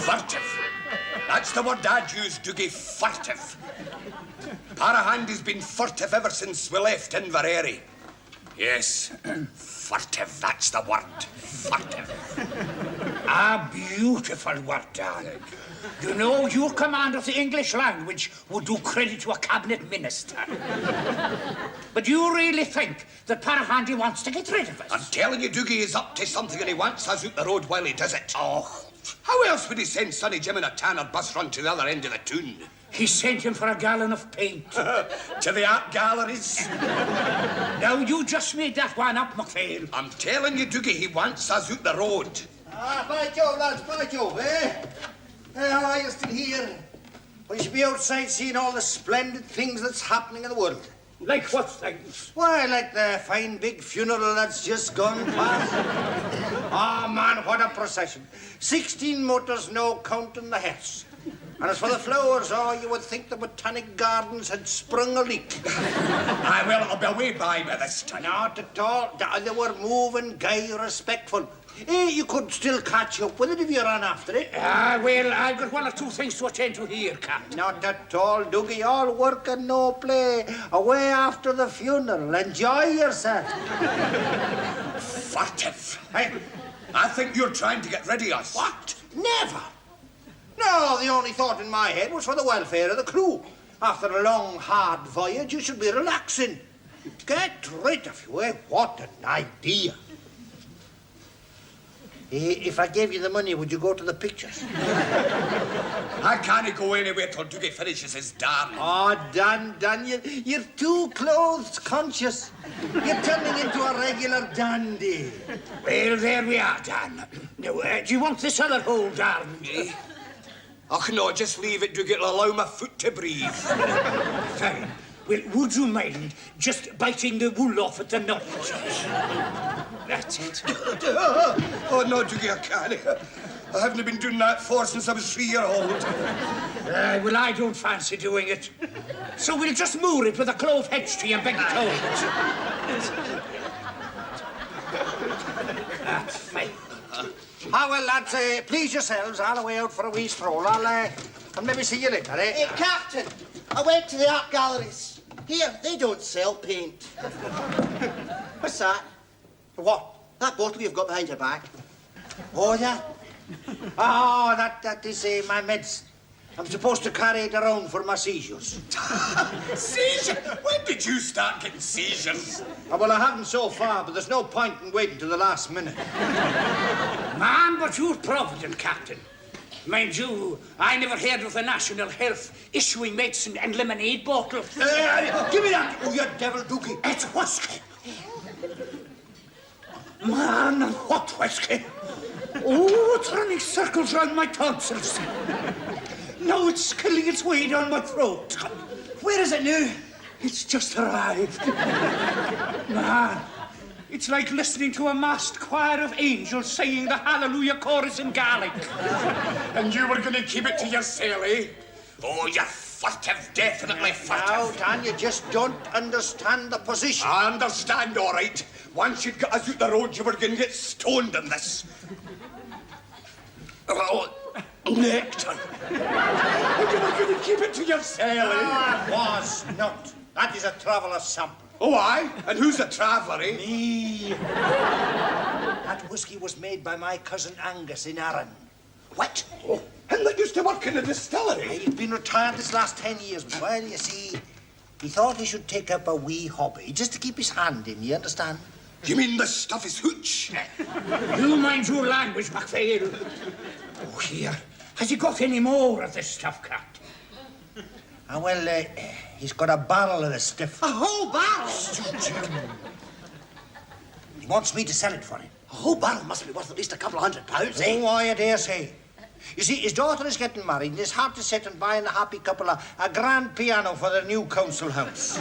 Furtive. That's the word Dad used, Dougie, furtive. Parahandy's been furtive ever since we left Inverary. Yes, furtive, that's the word, furtive. A beautiful word, darling. You know, your command of the English language would do credit to a cabinet minister. But do you really think that Parahandy wants to get rid of us? I'm telling you, Dougie is up to something and he wants us out the road while he does it. Oh, how else would he send Sonny Jim in a Tanner bus run to the other end of the town? He sent him for a gallon of paint. To the art galleries? Now, you just made that one up, McPhail. I'm telling you, Dougie, he wants us out the road. By Jove, lads, by Jove, eh? How are you still here? We should be outside seeing all the splendid things that's happening in the world. Like what things? Why, like the fine big funeral that's just gone past. Oh, man, what a procession. 16 motors, no counting the hearse. And as for the flowers, oh, you would think the Botanic Gardens had sprung a leak. Well, I'll be away by this time. Not at all. They were moving, gay, respectful. You could still catch up with it if you ran after it. Well, I've got one or two things to attend to here, Captain. Not at all, Dougie. All work and no play. Away after the funeral. Enjoy yourself. Furtive. I think you're trying to get rid of us. What? Never. No, the only thought in my head was for the welfare of the crew. After a long, hard voyage, you should be relaxing. Get rid of you, eh? What an idea. If I gave you the money, would you go to the pictures? I can't go anywhere till Dougie finishes his dam. Oh, Dan, you're too clothes conscious. You're turning into a regular dandy. Well, there we are, Dan. Now, do you want this other hole, darling? Och, no, just leave it, Dougie. It'll allow my foot to breathe. Fine. Well, would you mind just biting the wool off at the nut? That's it. Oh, no, Dougie, I can't. I haven't been doing that since I was 3-year-old. Well, I don't fancy doing it. So we'll just moor it with a clove hedge tree and beg it out. That's fine. Well, lads, please yourselves. I'll away out for a wee stroll. I'll maybe see you later, eh? Hey, Captain, I went to the art galleries. Here, they don't sell paint. What's that? What? That bottle you've got behind your back. Oh, yeah? Oh, that is my meds. I'm supposed to carry it around for my seizures. Seizure? When did you start getting seizures? Well, I haven't so far, but there's no point in waiting till the last minute. Man, but you're provident, Captain. Mind you, I never heard of the National Health issuing medicine and lemonade bottles. Give me that! Oh, you devil, Dougie. It's whiskey. Man, what whiskey? Oh, it's running circles round my tonsils. Now it's killing its way down my throat. Where is it now? It's just arrived. Man, it's like listening to a massed choir of angels singing the Hallelujah chorus in Gaelic. And you were going to keep it to yourself, eh? Oh, you're furtive, definitely furtive. Now, Dan, you just don't understand the position. I understand, all right. Once you'd got us out the road, you were going to get stoned in this. Oh, nectar. And you were going to keep it to yourself, eh? I was not. That is a traveller's sample. Oh, aye? And who's the traveller, eh? Me. That whiskey was made by my cousin Angus in Arran. What? Oh, and that used to work in the distillery? He's been retired this last 10 years, but well, you see, he thought he should take up a wee hobby, just to keep his hand in, you understand? You mean this stuff is hooch? You mind your language, McPhail. Oh, here. Has he got any more of this stuff, Captain? Well, he's got a barrel of the stuff. A whole barrel? He wants me to sell it for him. A whole barrel must be worth at least a couple of £100, eh? Oh, I dare say. You see, his daughter is getting married, and it's hard to sit and buy in a happy couple a grand piano for their new council house.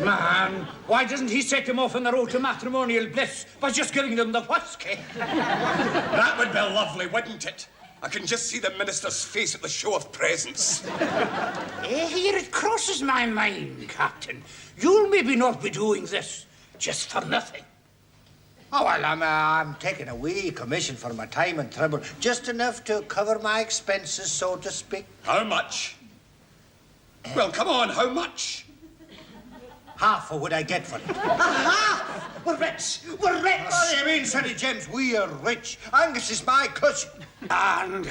Man, why doesn't he set them off on the road to matrimonial bliss by just giving them the whiskey? That would be lovely, wouldn't it? I can just see the minister's face at the show of presents. Here it crosses my mind, Captain. You'll maybe not be doing this just for nothing. Oh, well, I'm taking a wee commission for my time and trouble. Just enough to cover my expenses, so to speak. How much? Well, come on, how much? Half of what I get for it. Aha! We're rich! We're rich! What do you mean, Sonny James? We are rich. Angus is my cousin. And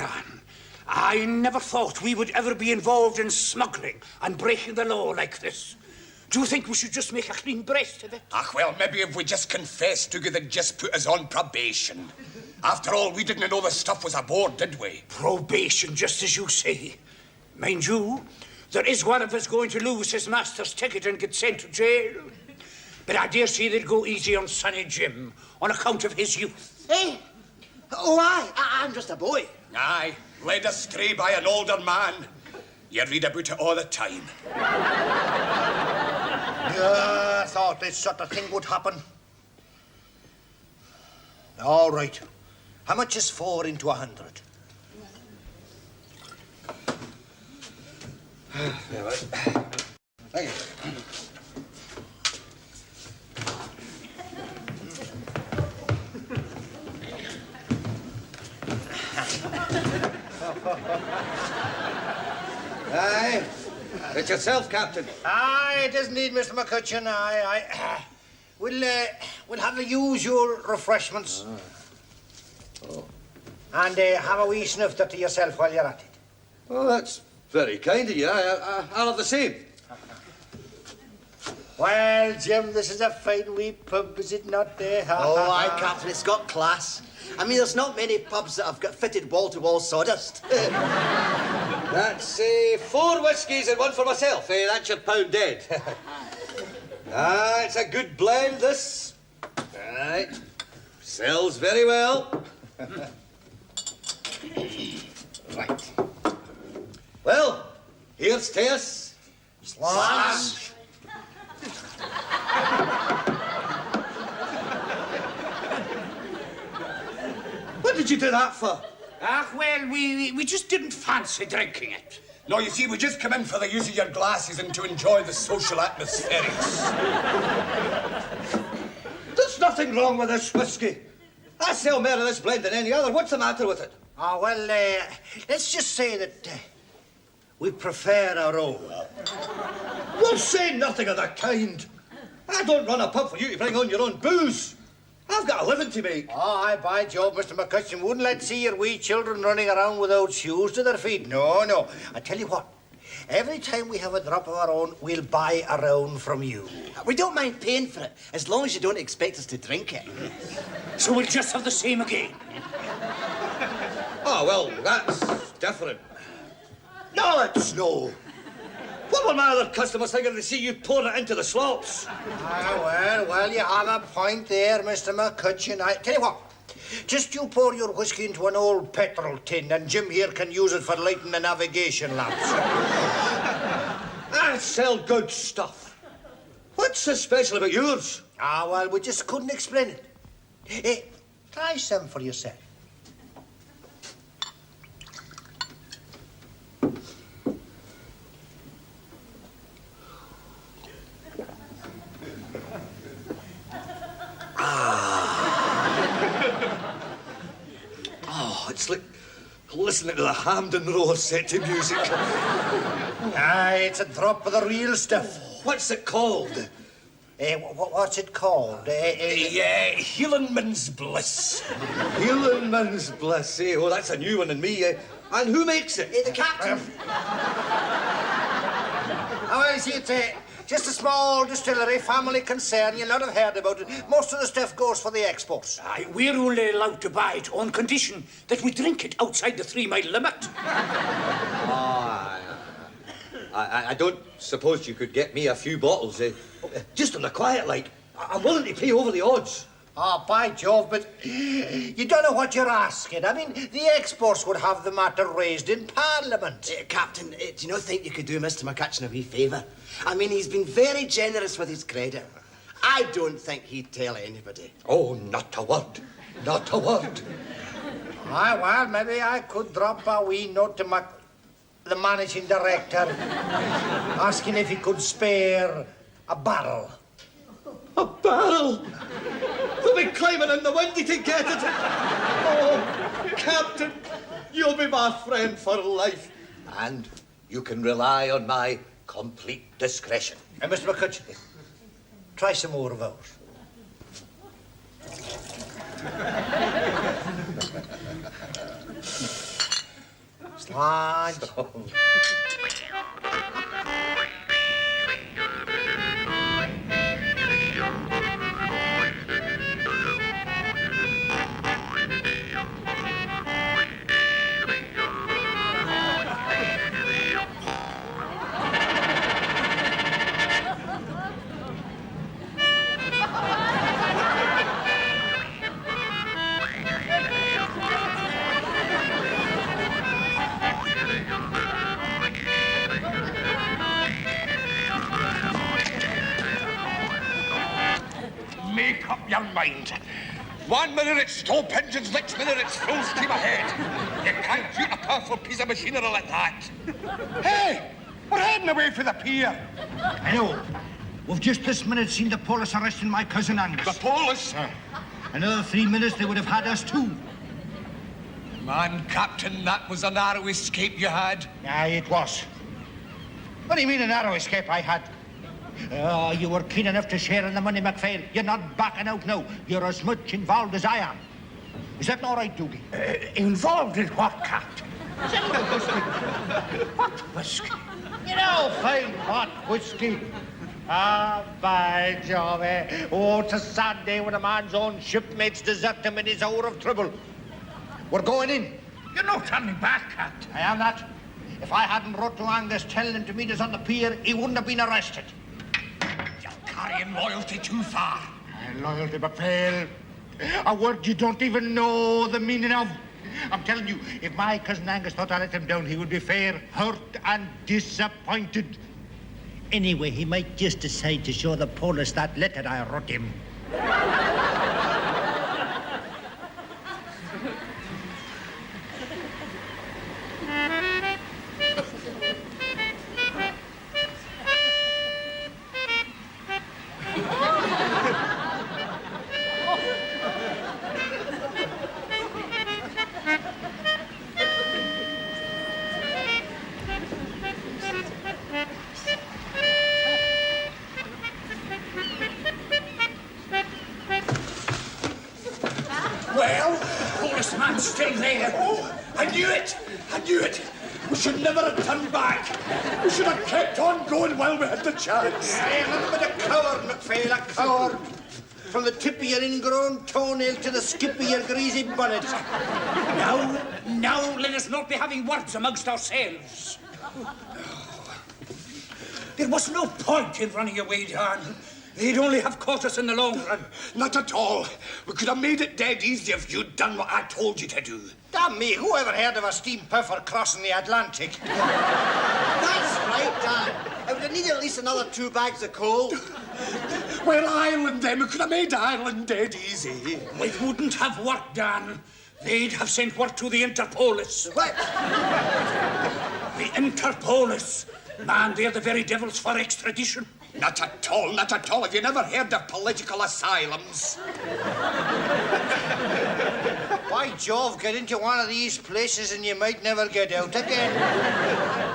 I never thought we would ever be involved in smuggling and breaking the law like this. Do you think we should just make a clean breast of it? Ah, well, maybe if we just confessed, Dougie, they'd just put us on probation. After all, we didn't know the stuff was aboard, did we? Probation, just as you say. Mind you, there is one of us going to lose his master's ticket and get sent to jail. But I dare say they'd go easy on Sonny Jim on account of his youth. Hey! Oh, I'm just a boy. Aye, led astray by an older man. You read about it all the time. I thought this sort of thing would happen. All right. How much is 4 into 100? Thank you. Aye. It's yourself, Captain. Aye, it is indeed, Mr. McCutcheon. Aye. We'll have the usual refreshments. And have a wee snifter to yourself while you're at it. Oh, that's very kind of you. I'll have the same. Well, Jim, this is a fine wee pub, is it not? Oh, aye, Captain, it's got class. I mean, there's not many pubs that have got fitted wall-to-wall sawdust. That's 4 whiskies and 1 for myself. That's your pound dead. It's a good blend, this. Right. Sells very well. Right. Well, here's to us. Slash. What did you do that for? Ah, well, we just didn't fancy drinking it. No, you see, we just come in for the use of your glasses and to enjoy the social atmospherics. There's nothing wrong with this whiskey. I sell more of this blend than any other. What's the matter with it? Well, let's just say that we prefer our own. We'll say nothing of the kind. I don't run a pub for you to bring on your own booze. I've got a living to make. Aye, by Job, Mr. McCutcheon, wouldn't let see your wee children running around without shoes to their feet. No. I tell you what, every time we have a drop of our own, we'll buy a round from you. We don't mind paying for it, as long as you don't expect us to drink it. So we'll just have the same again. Oh, well, that's different. No, it's no. What will my other customers think if they see you pour it into the slops? Well, you have a point there, Mr. McCutcheon. I tell you what, just you pour your whiskey into an old petrol tin and Jim here can use it for lighting the navigation lamps. I sell good stuff. What's so special about yours? Well, we just couldn't explain it. Hey, try some for yourself. Oh, it's like listening to the Hampden Roar set to music. Aye, it's a drop of the real stuff. What's it called? What's it called? Hielanman's Bliss. Hielanman's Bliss. Oh, that's a new one in me. And who makes it? The Captain. Well, see, it's just a small distillery, family concern. You'll not have heard about it. Most of the stuff goes for the exports. Aye, we're only allowed to buy it on condition that we drink it outside the 3-mile limit. I don't suppose you could get me a few bottles, just on the quiet, like. I'm willing to pay over the odds. By Jove, but you don't know what you're asking. I mean, the exports would have the matter raised in Parliament. Captain, do you not think you could do Mr. McCutcheon a wee favour? I mean, he's been very generous with his credit. I don't think he'd tell anybody. Oh, not a word. Not a word. Well, maybe I could drop a wee note to the managing director, asking if he could spare a barrel. A barrel! They'll be climbing in the windy to get it. Oh, Captain, you'll be my friend for life. And you can rely on my complete discretion. And Mr. McCutcheon, try some more of ours. Slide. Make up your mind. 1 minute it's stop engines, next minute it's full steam ahead. You can't shoot a powerful piece of machinery like that. Hey, we're heading away for the pier. I know. We've just this minute seen the police arresting my cousin Angus. The police? Another 3 minutes, they would have had us too. Man, Captain, that was a narrow escape you had. Aye, it was. What do you mean a narrow escape I had? Oh, you were keen enough to share in the money, MacPhail. You're not backing out now. You're as much involved as I am. Is that all right, Doogie? Involved in what, Captain? What whiskey? You know, fine hot whiskey. Ah, by Jove. Oh, it's a sad day when a man's own shipmates desert him in his hour of trouble. We're going in. You're not turning back, Captain. I am that. If I hadn't wrote to Angus telling him to meet us on the pier, he wouldn't have been arrested. You're carrying loyalty too far. Loyalty, MacPhail. A word you don't even know the meaning of. I'm telling you, if my cousin Angus thought I let him down, he would be fair hurt and disappointed. Anyway, he might just decide to show the police that letter I wrote him. Well, policeman, stay there. Oh, I knew it. I knew it. We should never have turned back. We should have kept on going while we had the chance. Hey, a little bit of coward, MacPhail, a coward. From the tip of your ingrown toenail to the skip of your greasy bonnet. Now, let us not be having words amongst ourselves. There was no point in running away, Dan. They'd only have caught us in the long run. Not at all. We could have made it dead easy if you'd done what I told you to do. Damn me, who ever heard of a steam puffer crossing the Atlantic? That's right, Dan. I would have needed at least another 2 bags of coal. Well, Ireland, then. We could have made Ireland dead easy. It wouldn't have worked, Dan. They'd have sent word to the Interpolis. What? The Interpolis. Man, they're the very devils for extradition. Not at all, not at all. Have you never heard of political asylums? By Jove, get into one of these places and you might never get out again.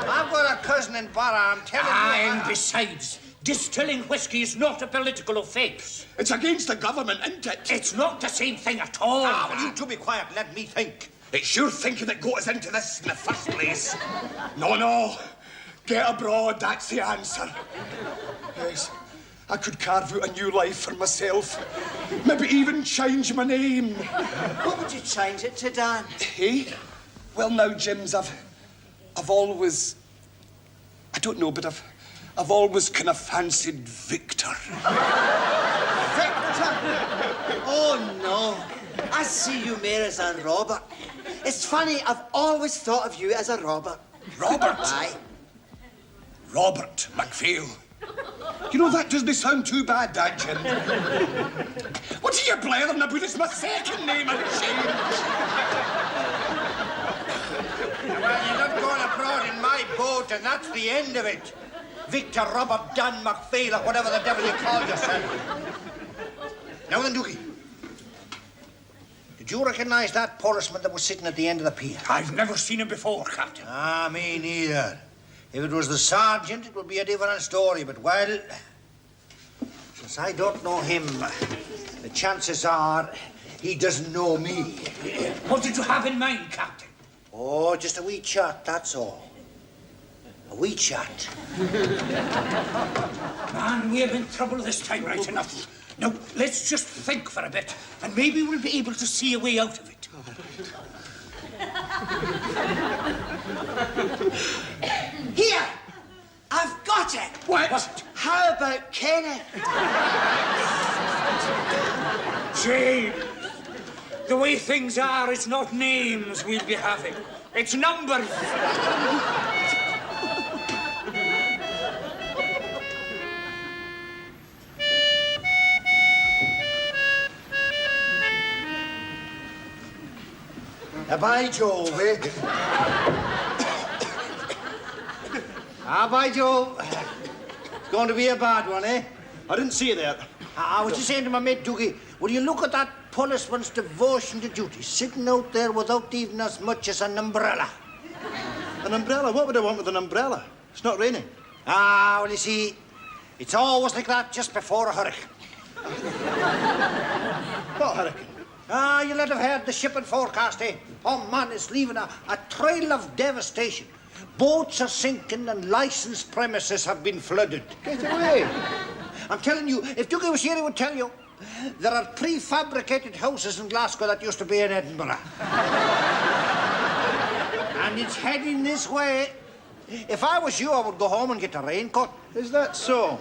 I've got a cousin in Barra, I'm telling you. And besides, distilling whiskey is not a political offence. It's against the government, isn't it? It's not the same thing at all. Ah, will you two be quiet and let me think? It's your thinking that got us into this in the first place. No. Get abroad, that's the answer. Yes, I could carve out a new life for myself. Maybe even change my name. What would you change it to, Dan? Hey? Well, now, Jims, I've always... I don't know, but I've always kind of fancied Victor. Victor? Oh, no. I see you more as a Robert. It's funny, I've always thought of you as a Robert. Robert? Aye. Robert MacPhail. You know, that doesn't sound too bad, that, Jim. What are you blathering about? It's my second name and change. Well, you're not going abroad in my boat, and that's the end of it. Victor Robert Dan McPhail, or whatever the devil you call yourself. Now then, Doogie. Did you recognize that policeman that was sitting at the end of the pier? I've never seen him before, Captain. Ah, me neither. If it was the sergeant, it would be a different story, but, well, since I don't know him, the chances are he doesn't know me. What did you have in mind, Captain? Oh, just a wee chat, that's all. A wee chat. Man, we're in trouble this time, right enough. Now, let's just think for a bit, and maybe we'll be able to see a way out of it. Here! I've got it! What? How about Kenneth? James, the way things are, it's not names we'll be having. It's numbers. By Jove, eh? By Jove. It's going to be a bad one, eh? I didn't see you there. I was just saying to my mate, Doogie, will you look at that policeman's devotion to duty, sitting out there without even as much as an umbrella? An umbrella? What would I want with an umbrella? It's not raining. Well, you see, it's always like that just before a hurricane. What hurricane? You'll not have heard the shipping forecast, eh? Oh, man, it's leaving a trail of devastation. Boats are sinking and licensed premises have been flooded. Get away. I'm telling you, if Doogie was here, he would tell you. There are prefabricated houses in Glasgow that used to be in Edinburgh. And it's heading this way. If I was you, I would go home and get a raincoat. Is that so?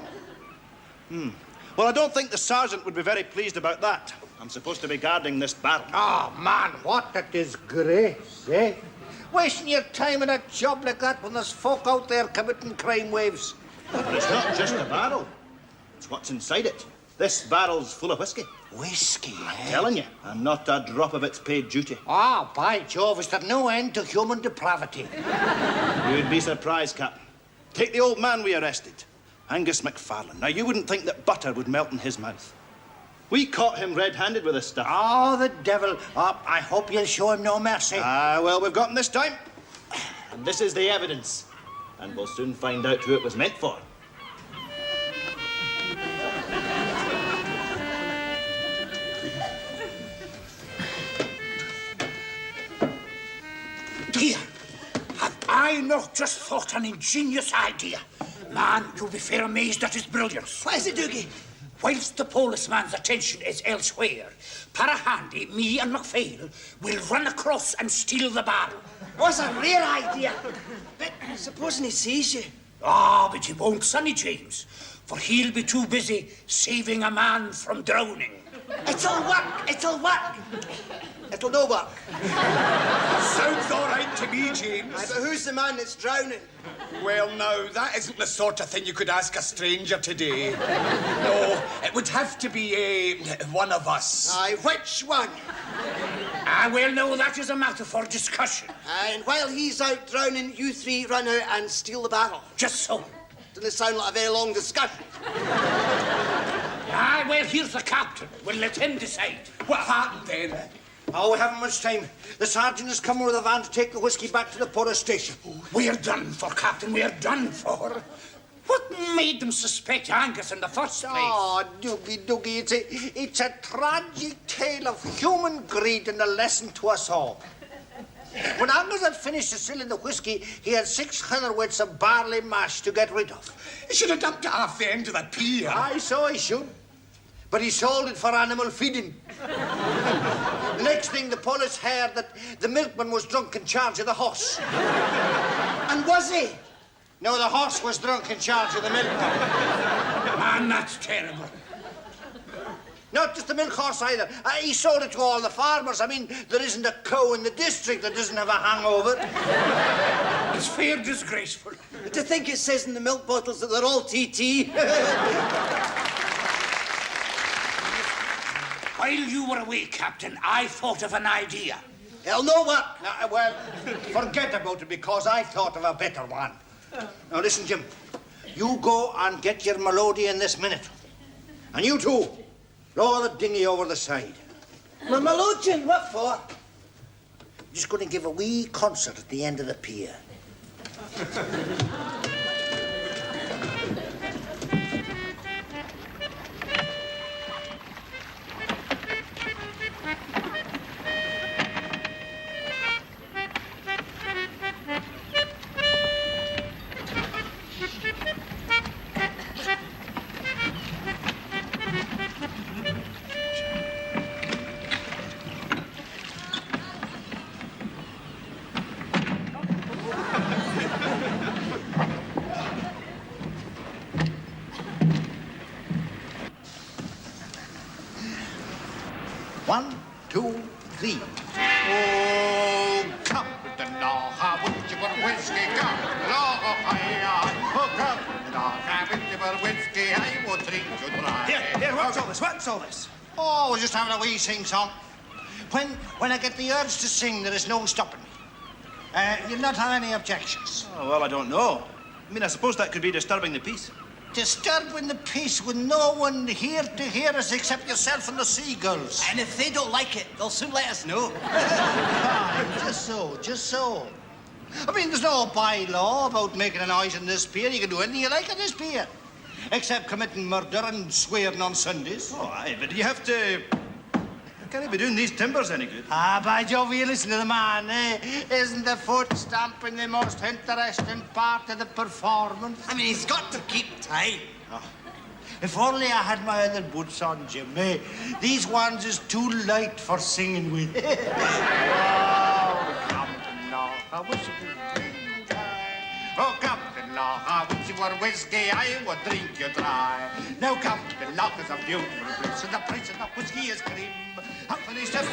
Well, I don't think the sergeant would be very pleased about that. I'm supposed to be guarding this barrel. Oh, man, what a disgrace, eh? Wasting your time in a job like that when there's folk out there committing crime waves. But it's not just a barrel. It's what's inside it. This barrel's full of whiskey. Whiskey, eh? Telling you, and not a drop of it's paid duty. By Jove, is there no end to human depravity? You'd be surprised, Captain. Take the old man we arrested, Angus MacFarlane. Now, you wouldn't think that butter would melt in his mouth. We caught him red-handed with this stuff. Oh, the devil. I hope you'll show him no mercy. Well, we've got him this time. And this is the evidence. And we'll soon find out who it was meant for. Dear, have I not just thought an ingenious idea? Man, you'll be fair amazed at his brilliance. What is it, Doogie? Whilst the policeman's attention is elsewhere, Parahandy, me and MacPhail will run across and steal the barrel. What's a rare idea? But supposing he sees you? But he won't, Sonny James, for he'll be too busy saving a man from drowning. It'll work. It'll work. It'll no work. Sounds all right to me, James. Aye, but who's the man that's drowning? Well, now, that isn't the sort of thing you could ask a stranger today. No, it would have to be one of us. Aye, which one? Well, no, that is a matter for discussion. And while he's out drowning, you three run out and steal the barrel. Just so. Doesn't it sound like a very long discussion? Well, here's the captain. We'll let him decide. What happened then? Oh, we haven't much time. The sergeant has come with a van to take the whiskey back to the police station. We're done for, Captain. We're done for. What made them suspect Angus in the first place? Oh, Doogie, it's a tragic tale of human greed and a lesson to us all. When Angus had finished distilling the whiskey, he had 6 hundredweights of barley mash to get rid of. You should have dumped it off the end of the pier. I saw he should. But he sold it for animal feeding. The next thing, the police heard that the milkman was drunk in charge of the horse. And was he? No, the horse was drunk in charge of the milkman. Man, that's terrible. Not just the milk horse either. He sold it to all the farmers. I mean, there isn't a cow in the district that doesn't have a hangover. It's fair disgraceful. To think it says in the milk bottles that they're all TT. While you were away, Captain, I thought of an idea. It'll no work. Well, forget about it because I thought of a better one. Now, listen, Jim. You go and get your melodeon this minute. And you too, lower the dinghy over the side. My melodeon, what for? I'm just going to give a wee concert at the end of the pier. One, two, three. Oh, Captain Law, would you put whiskey? Captain Law, oh, Captain Law, would you put whiskey? I will drink you dry. Here, what's all this? What's all this? Oh, we're just having a wee sing-song. When I get the urge to sing, there is no stopping me. You'll not have any objections. Oh, well, I don't know. I mean, I suppose that could be disturbing the peace. Disturbing the peace with no one here to hear us except yourself and the seagulls. And if they don't like it, they'll soon let us know. Fine, just so. I mean, there's no bylaw about making a noise in this pier. You can do anything you like in this pier. Except committing murder and swearing on Sundays. Oh, aye, but you have to... Can't be doing these timbers any good. By Jove, you listen to the man, eh? Isn't the foot stamping the most interesting part of the performance? I mean, he's got to keep time. If only I had my other boots on, Jim, eh? These ones is too light for singing with. Oh, Captain Law, I wish you could drink dry. Oh, Captain Law, would you want whiskey? I will drink you dry. Now, Captain Law is a beautiful place, and the price of the whiskey is cream. How finished it?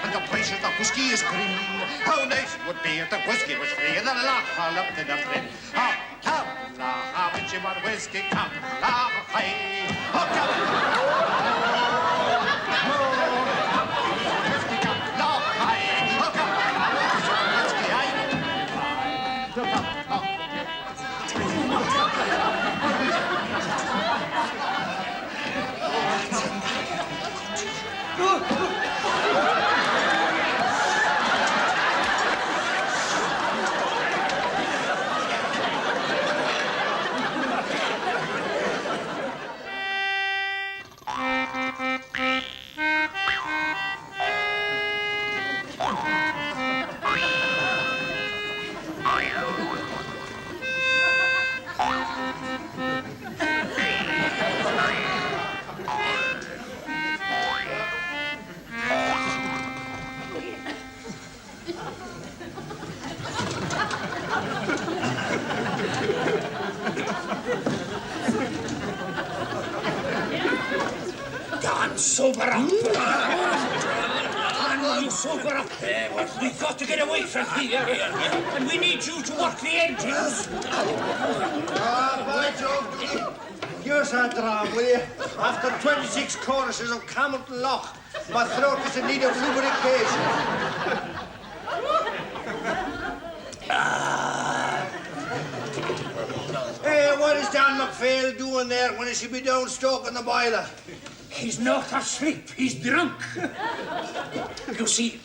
And the price of the whiskey is cream. How nice it would be if the whiskey was free and the laugh all up to the brim. Oh, Captain Law, would you want whiskey? Captain Law, hey. Oh, Captain Sober up. You sober up. We've got to get away from here. And we need you to work the engines. By Jove, here's our dram, will you? After 26 choruses of Camelton Loch, my throat is in need of lubrication. Hey, what is Dan McPhail doing there when he should be down stoking the boiler? He's not asleep. He's drunk. You see,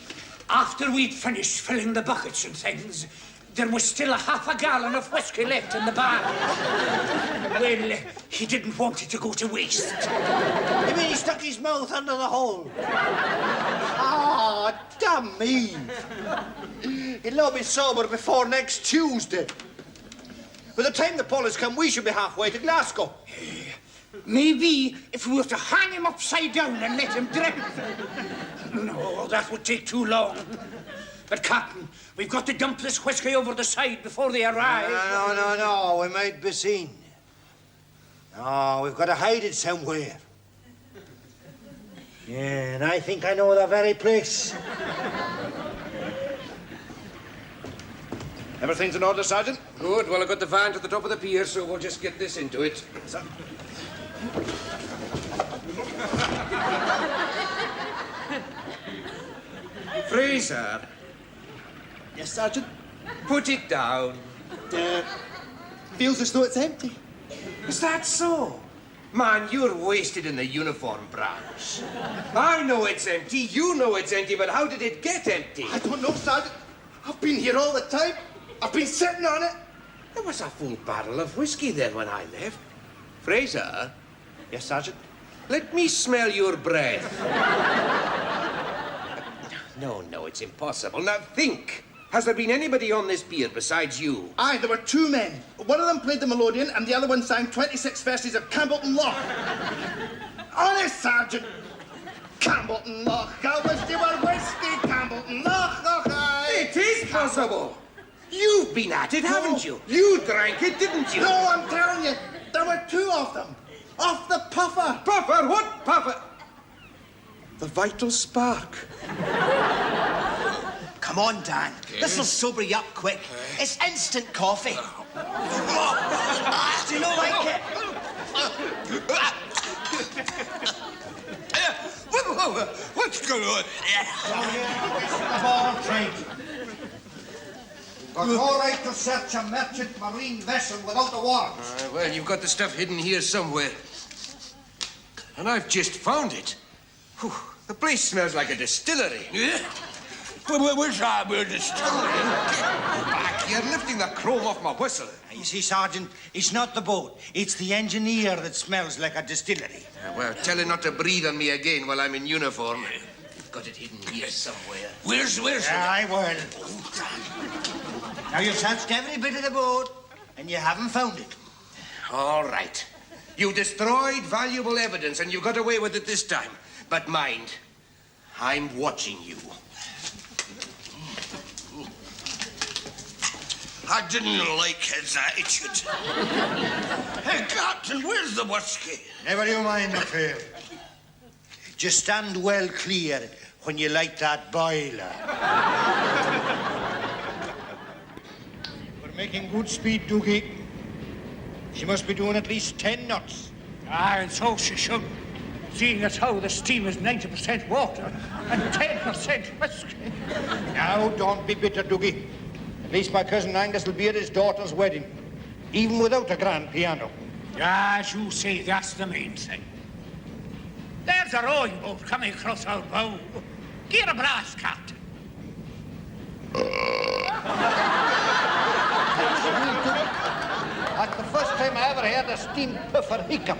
after we'd finished filling the buckets and things, there was still a half a gallon of whiskey left in the barn. Well, he didn't want it to go to waste. You mean he stuck his mouth under the hole? Ah, damn me. He'll not be sober before next Tuesday. By the time the police come, we should be halfway to Glasgow. Maybe if we were to hang him upside down and let him drink. No, that would take too long. But, Captain, we've got to dump this whiskey over the side before they arrive. No. We might be seen. No, we've got to hide it somewhere. Yeah, and I think I know the very place. Everything's in order, Sergeant? Good. Well, I got the van to the top of the pier, so we'll just get this into it. Fraser, Yes, Sergeant? put it down. Feels as though it's empty. Is that so? Man, you're wasted in the uniform branch. I know it's empty, you know it's empty, but how did it get empty? I don't know, Sergeant. I've been here all the time. I've been sitting on it. There was a full barrel of whiskey there when I left. Fraser, Yes, Sergeant? let me smell your breath. No, it's impossible. Now think. Has there been anybody on this pier besides you? Aye, there were two men. One of them played the melodeon and the other one sang 26 verses of Campbellton Loch. Honest, Sergeant. Campbellton Loch. How was your whiskey, Campbellton Loch? Aye. It is possible. You've been at it, haven't you? No. You drank it, didn't you? No, I'm telling you, there were two of them. Off the puffer. Puffer? What puffer? The vital spark. Come on, Dan. This'll sober you up quick. It's instant coffee. Do you not like it? What's going on? All trade. Got no right to search a merchant marine vessel without a warrant. Well, you've got the stuff hidden here somewhere. And I've just found it. Whew, the place smells like a distillery. Yeah? Where's our distillery? Back, you're lifting the chrome off my whistle. You see, Sergeant, it's not the boat. It's the engineer that smells like a distillery. Well, tell her not to breathe on me again while I'm in uniform. You've got it hidden here somewhere. Where's I will. Now, you've searched every bit of the boat, and you haven't found it. All right. You destroyed valuable evidence, and you got away with it this time. But mind, I'm watching you. I didn't like his attitude. Hey, Captain, where's the whiskey? Never you mind, McPhail. Just stand well clear when you light that boiler. We're making good speed, Doogie. She must be doing at least 10 knots. Aye, and so she should. Seeing as how the steam is 90% water and 10% whiskey. Now, don't be bitter, Doogie. At least my cousin Angus will be at his daughter's wedding, even without a grand piano. As you say, that's the main thing. There's a rowing boat coming across our bow. Get a brass, Captain. That's the first time I ever heard a steam puffer hiccup.